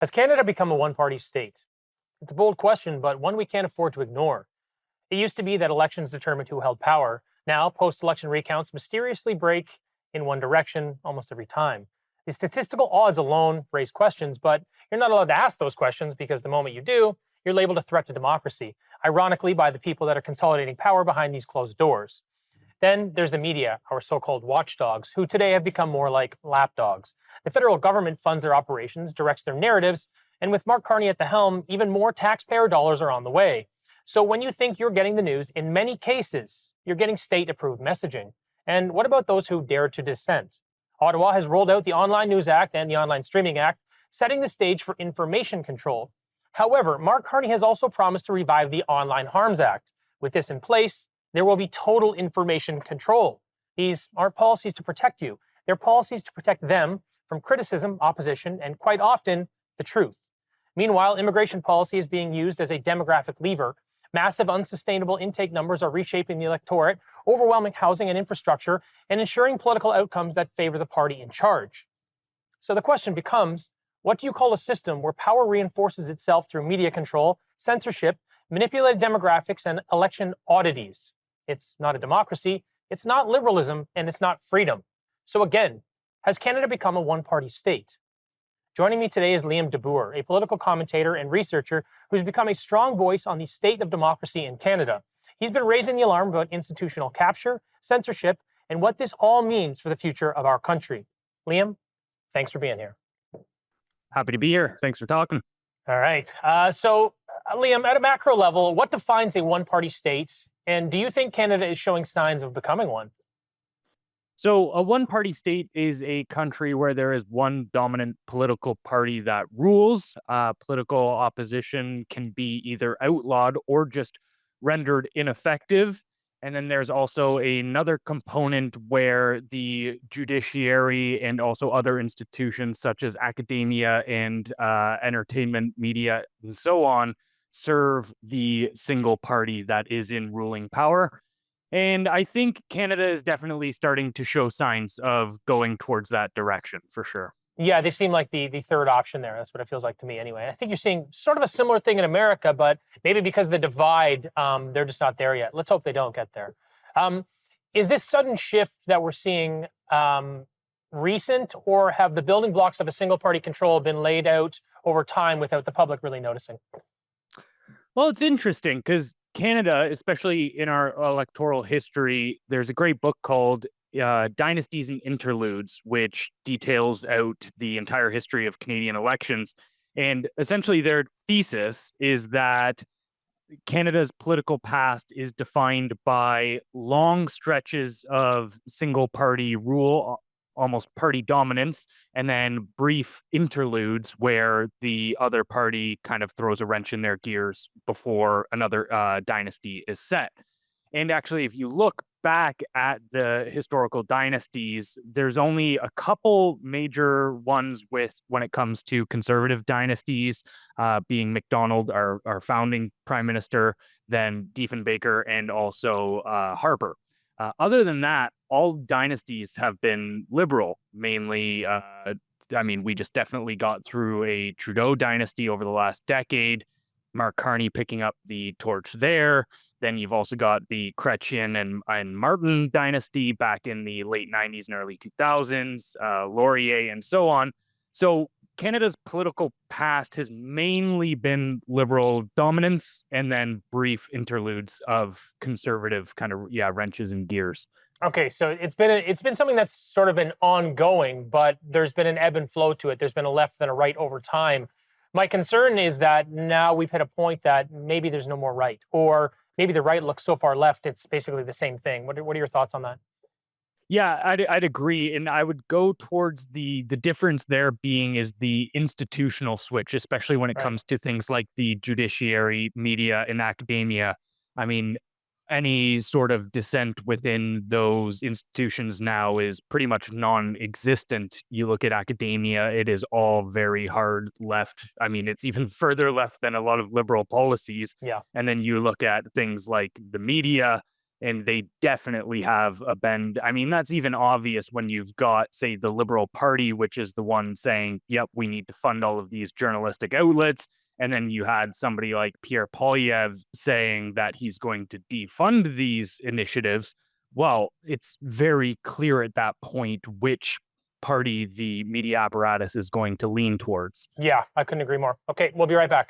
Has Canada become a one-party state? It's a bold question, but one we can't afford to ignore. It used to be that elections determined who held power. Now, post-election recounts mysteriously break in one direction almost every time. The statistical odds alone raise questions, but you're not allowed to ask those questions because the moment you do, you're labeled a threat to democracy, ironically by the people that are consolidating power behind these closed doors. Then there's the media, our so-called watchdogs, who today have become more like lapdogs. The federal government funds their operations, directs their narratives, and with Mark Carney at the helm, even more taxpayer dollars are on the way. So when you think you're getting the news, in many cases, you're getting state-approved messaging. And what about those who dare to dissent? Ottawa has rolled out the Online News Act and the Online Streaming Act, setting the stage for information control. However, Mark Carney has also promised to revive the Online Harms Act. With this in place, there will be total information control. These aren't policies to protect you. They're policies to protect them from criticism, opposition, and quite often, the truth. Meanwhile, immigration policy is being used as a demographic lever. Massive unsustainable intake numbers are reshaping the electorate, overwhelming housing and infrastructure, and ensuring political outcomes that favor the party in charge. So the question becomes, what do you call a system where power reinforces itself through media control, censorship, manipulated demographics, and election oddities? It's not a democracy, it's not liberalism, and it's not freedom. So again, has Canada become a one-party state? Joining me today is Liam DeBoer, a political commentator and researcher who's become a strong voice on the state of democracy in Canada. He's been raising the alarm about institutional capture, censorship, and what this all means for the future of our country. Liam, thanks for being here. Happy to be here. Thanks for talking. All right. Liam, at a macro level, what defines a one-party state? And do you think Canada is showing signs of becoming one? So a one-party state is a country where there is one dominant political party that rules. Political opposition can be either outlawed or just rendered ineffective. And then there's also another component where the judiciary and also other institutions such as academia and entertainment, media, and so on serve the single party that is in ruling power. And I think Canada is definitely starting to show signs of going towards that direction, for sure. Yeah, they seem like the third option there. That's what it feels like to me anyway. I think you're seeing sort of a similar thing in America, but maybe because of the divide, they're just not there yet. Let's hope they don't get there. Is this sudden shift that we're seeing recent, or have the building blocks of a single party control been laid out over time without the public really noticing? Well, it's interesting because Canada, especially in our electoral history, there's a great book called Dynasties and Interludes, which details out the entire history of Canadian elections. And essentially their thesis is that Canada's political past is defined by long stretches of single party rule, almost party dominance, and then brief interludes where the other party kind of throws a wrench in their gears before another dynasty is set. And actually, if you look back at the historical dynasties, there's only a couple major ones when it comes to conservative dynasties, being Macdonald, our founding prime minister, then Diefenbaker, and also Harper. Other than that, all dynasties have been liberal, mainly. We just definitely got through a Trudeau dynasty over the last decade, Mark Carney picking up the torch there. Then you've also got the Chrétien and Martin dynasty back in the late 90s and early 2000s, Laurier, and so on. So Canada's political past has mainly been liberal dominance and then brief interludes of conservative kind of, wrenches and gears. Okay, so it's been something that's sort of been ongoing, but there's been an ebb and flow to it. There's been a left and a right over time. My concern is that now we've hit a point that maybe there's no more right, or maybe the right looks so far left, it's basically the same thing. What are your thoughts on that? Yeah, I'd agree. And I would go towards the difference there being is the institutional switch, especially when it comes to things like the judiciary, media, and academia. I mean, any sort of dissent within those institutions now is pretty much non-existent. You look at academia, it is all very hard left. I mean, it's even further left than a lot of liberal policies. Yeah. And then you look at things like the media, And they definitely have a bend. I mean, that's even obvious when you've got, say, the Liberal Party, which is the one saying, yep, we need to fund all of these journalistic outlets. And then you had somebody like Pierre Poilievre saying that he's going to defund these initiatives. Well, it's very clear at that point which party the media apparatus is going to lean towards. Yeah, I couldn't agree more. Okay, we'll be right back.